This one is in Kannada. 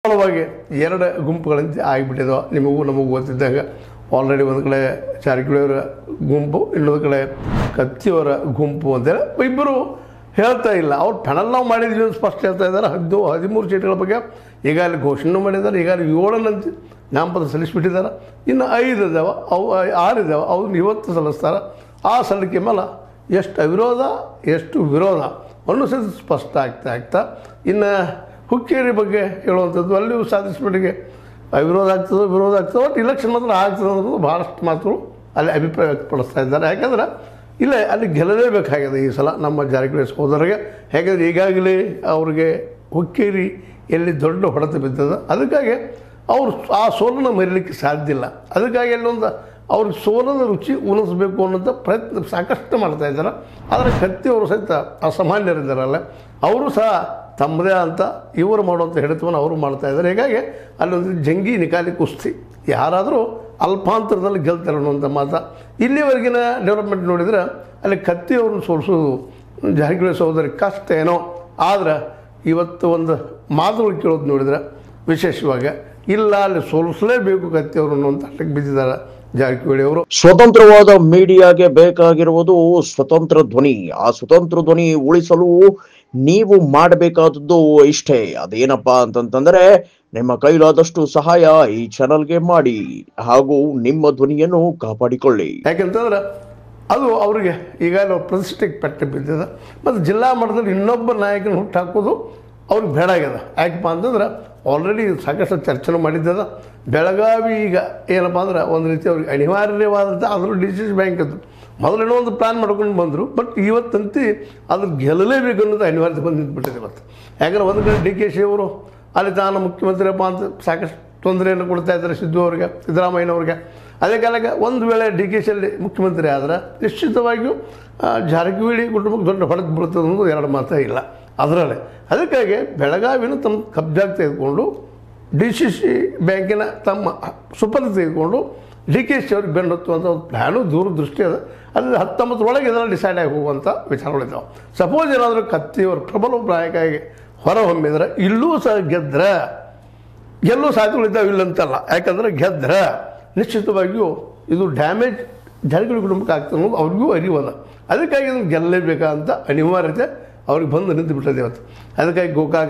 ಸರಳವಾಗಿ ಎರಡು ಗುಂಪುಗಳಂತೆ ಆಗಿಬಿಟ್ಟಿದ್ದಾವೆ. ನಿಮಗೂ ನಮಗೂ ಗೊತ್ತಿದ್ದಾಗ ಆಲ್ರೆಡಿ ಒಂದು ಕಡೆ ಜಾರಕಿಹೊಳಿಯವರ ಗುಂಪು, ಇನ್ನೊಂದು ಕಡೆ ಕತ್ತಿಯವರ ಗುಂಪು ಅಂತೇಳಿ ಇಬ್ಬರು ಹೇಳ್ತಾ ಇಲ್ಲ. ಅವ್ರು ಪ್ಯಾನಲ್ ನಾವು ಮಾಡಿದ್ವಿ ಅಂತ ಸ್ಪಷ್ಟ ಹೇಳ್ತಾ ಇದ್ದಾರೆ. 13 ಸೀಟ್ಗಳ ಬಗ್ಗೆ ಈಗಾಗಲೇ ಘೋಷಣೆ ಮಾಡಿದ್ದಾರೆ. ಈಗಾಗಲೇ 7 ನಾಮಪತ್ರ ಸಲ್ಲಿಸಿಬಿಟ್ಟಿದ್ದಾರೆ. ಇನ್ನು 5 ಇದ್ದಾವೆ, ಅವು 6 ಇದ್ದಾವೆ. ಅವ್ರು ಇವತ್ತು ಸಲ್ಲಿಸ್ತಾರೆ. ಆ ಸಲ್ಲಿಕೆ ಮೇಲೆ ಎಷ್ಟು ಅವಿರೋಧ ಎಷ್ಟು ವಿರೋಧ ಅನ್ನೋ ಸಹಿತ ಸ್ಪಷ್ಟ ಆಗ್ತಾ ಇನ್ನು ಹುಕ್ಕೇರಿ ಬಗ್ಗೆ ಹೇಳುವಂಥದ್ದು ಅಲ್ಲಿಯೂ ಸಾಧಿಸ್ಬಿಟ್ಟಿಗೆ ವಿರೋಧ ಆಗ್ತದೆ, ವಿರೋಧ ಆಗ್ತದೆ. ಒಟ್ಟು ಇಲೆಕ್ಷನ್ ಮಾತ್ರ ಆಗ್ತದೆ ಅನ್ನೋದು ಭಾಳಷ್ಟು ಮಾತುಗಳು ಅಲ್ಲಿ ಅಭಿಪ್ರಾಯ ವ್ಯಕ್ತಪಡಿಸ್ತಾ ಇದ್ದಾರೆ. ಯಾಕಂದ್ರೆ ಇಲ್ಲ ಅಲ್ಲಿ ಗೆಲ್ಲಲೇಬೇಕಾಗಿದೆ ಈ ಸಲ ನಮ್ಮ ಜಾರಕಿಹೊಳಿ ಸಹೋದರಿಗೆ. ಯಾಕಂದರೆ ಈಗಾಗಲೇ ಅವ್ರಿಗೆ ಹುಕ್ಕೇರಿ ಎಲ್ಲಿ ದೊಡ್ಡ ಹೊಡೆತ ಬಿದ್ದದ. ಅದಕ್ಕಾಗಿ ಅವರು ಆ ಸೋಲನ್ನು ಮರೀಲಿಕ್ಕೆ ಸಾಧ್ಯ ಇಲ್ಲ. ಅದಕ್ಕಾಗಿ ಅಲ್ಲೊಂದು ಅವ್ರಿಗೆ ಸೋಲದ ರುಚಿ ಉಣಿಸ್ಬೇಕು ಅನ್ನೋಂಥ ಪ್ರಯತ್ನ ಸಾಕಷ್ಟು ಮಾಡ್ತಾ ಇದ್ದಾರೆ. ಆದರೆ ಕತ್ತಿಯವರು ಸಹಿತ ಅಸಾಮಾನ್ಯರಿದ್ದಾರಲ್ಲ, ಅವರು ಸಹ ತಮ್ಮದೇ ಅಂತ ಇವರು ಮಾಡುವಂಥ ಹಿಡಿತವನ್ನು ಅವರು ಮಾಡ್ತಾಯಿದ್ದಾರೆ. ಹೀಗಾಗಿ ಅಲ್ಲೊಂದು ಜಂಗಿ ನಿಕಾಲಿ ಕುಸ್ತಿ, ಯಾರಾದರೂ ಅಲ್ಪಾಂತರದಲ್ಲಿ ಗೆಲ್ತಾರೆ ಅನ್ನುವಂಥ ಮಾತು. ಇಲ್ಲಿವರೆಗಿನ ಡೆವಲಪ್ಮೆಂಟ್ ನೋಡಿದರೆ ಅಲ್ಲಿ ಕತ್ತಿಯವ್ರನ್ನ ಸೋಲಿಸೋದು ಜಾರಕಿಹೊಳಿ ಸಹೋದರಿ ಕಷ್ಟ ಏನೋ. ಆದರೆ ಇವತ್ತು ಒಂದು ಮಾತುಗಳು ಕೇಳೋದು ನೋಡಿದರೆ ವಿಶೇಷವಾಗಿ ಇಲ್ಲ ಅಲ್ಲಿ ಸೋಲಿಸಲೇಬೇಕು ಕತ್ತಿಯವರು ಅನ್ನುವಂಥ ಹಟ್ಟಕ್ಕೆ ಬಿದ್ದಿದ್ದಾರೆ ಜಾರಕಿಹೊಳಿ ಅವರು. ಸ್ವತಂತ್ರವಾದ ಮೀಡಿಯಾಗೆ ಬೇಕಾಗಿರುವುದು ಸ್ವತಂತ್ರ ಧ್ವನಿ. ಆ ಸ್ವತಂತ್ರ ಧ್ವನಿ ಉಳಿಸಲು ನೀವು ಮಾಡಬೇಕಾದದ್ದು ಇಷ್ಟೇ. ಅದೇನಪ್ಪಾ ಅಂತಂತಂದ್ರೆ ನಿಮ್ಮ ಕೈಲಾದಷ್ಟು ಸಹಾಯ ಈ ಚಾನಲ್ಗೆ ಮಾಡಿ ಹಾಗೂ ನಿಮ್ಮ ಧ್ವನಿಯನ್ನು ಕಾಪಾಡಿಕೊಳ್ಳಿ. ಯಾಕೆಂತಂದ್ರೆ ಅದು ಅವರಿಗೆ ಈಗಾಗಲೇ ಪ್ರತಿಷ್ಠೆಗೆ ಪೆಟ್ಟು ಬಿದ್ದಿದೆ. ಮತ್ತು ಜಿಲ್ಲಾ ಮಟ್ಟದಲ್ಲಿ ಇನ್ನೊಬ್ಬ ನಾಯಕನ ಹುಟ್ಟು ಹಾಕೋದು ಅವ್ರಿಗೆ ಬೇಡ ಆಗ್ಯದ. ಯಾಕಪ್ಪ ಅಂತಂದ್ರೆ ಆಲ್ರೆಡಿ ಸಾಕಷ್ಟು ಚರ್ಚೆ ಮಾಡಿದ್ದದ. ಬೆಳಗಾವಿ ಈಗ ಏನಪ್ಪ ಅಂದ್ರೆ ಒಂದು ರೀತಿ ಅವ್ರಿಗೆ ಅನಿವಾರ್ಯವಾದಂಥ ಅದ್ರ ಡಿಸಿಸ್ ಬ್ಯಾಂಕ್ ಅದು ಮೊದಲೇನೋ ಒಂದು ಪ್ಲ್ಯಾನ್ ಮಾಡ್ಕೊಂಡು ಬಂದರು. ಬಟ್ ಇವತ್ತಂತೂ ಅದ್ರ ಗೆಲ್ಲಲೇಬೇಕು ಅನ್ನೋದು ಅನಿವಾರ್ಯತೆ ಬಂದು ನಿಂತುಬಿಟ್ಟಿದೆ ಇವತ್ತು. ಯಾಕಂದ್ರೆ ಒಂದು ಕಡೆ DKC ಅವರು ಅಲ್ಲಿ ತಾನು ಮುಖ್ಯಮಂತ್ರಿಯಪ್ಪ ಅಂತ ಸಾಕಷ್ಟು ತೊಂದರೆಯನ್ನು ಕೊಡ್ತಾ ಇದ್ದಾರೆ ಅವ್ರಿಗೆ, ಸಿದ್ದರಾಮಯ್ಯನವ್ರಿಗೆ. ಅದೇ ಕಾಲಕ್ಕೆ ಒಂದು ವೇಳೆ DKC ಅಲ್ಲಿ ಮುಖ್ಯಮಂತ್ರಿ ಆದರೆ ನಿಶ್ಚಿತವಾಗಿಯೂ ಜಾರಕಿಹೊಳಿ ಕುಟುಂಬಕ್ಕೆ ದೊಡ್ಡ ಹೊಡೆದು ಬೀಳ್ತದೆ ಅನ್ನೋದು ಎರಡು ಮಾತೇ ಇಲ್ಲ ಅದರಲ್ಲೇ. ಅದಕ್ಕಾಗಿ ಬೆಳಗಾವಿನ ತಮ್ಮ ಕಬ್ಜಾಗಿ ತೆಗೆದುಕೊಂಡು DCC ಬ್ಯಾಂಕಿನ ತಮ್ಮ ಸುಪರ್ದಿ ತೆಗೆದುಕೊಂಡು DKC ಅವ್ರಿಗೆ ಬೆನ್ನು ಹತ್ತುವಂಥ ಒಂದು ಪ್ಲ್ಯಾನು ದೂರದೃಷ್ಟಿ ಅದ. ಅಲ್ಲಿ 19 ಒಳಗೆ ಇದೆಲ್ಲ ಡಿಸೈಡ್ ಆಗಿ ಹೋಗುವಂಥ ವಿಚಾರಗಳಿದ್ದಾವೆ. ಸಪೋಸ್ ಏನಾದರೂ ಕತ್ತಿಯವರು ಪ್ರಬಲ ನಾಯಕರಾಗಿ ಹೊರಹೊಮ್ಮಿದ್ರೆ ಇಲ್ಲೂ ಸಹ ಗೆಲ್ಲೋ ಸಾಧ್ಯತೆಗಳಿದ್ದಾವೆ, ಇಲ್ಲಂತಲ್ಲ. ಯಾಕಂದರೆ ಗೆದ್ರೆ ನಿಶ್ಚಿತವಾಗಿಯೂ ಇದು ಡ್ಯಾಮೇಜ್ ಜಾರಕಿಹೊಳಿ ಕುಟುಂಬಕ್ಕೆ ಆಗ್ತದೆ ಅನ್ನೋದು ಅವ್ರಿಗೂ ಅರಿವಲ್ಲ. ಅದಕ್ಕಾಗಿ ಇದನ್ನು ಗೆಲ್ಲಲೇಬೇಕಂತ ಅನಿವಾರ್ಯತೆ ಅವ್ರಿಗೆ ಬಂದು ನಿಂತು ಬಿಟ್ಟದೆ ಇವತ್ತು. ಅದಕ್ಕಾಗಿ ಗೋಕಾಕ್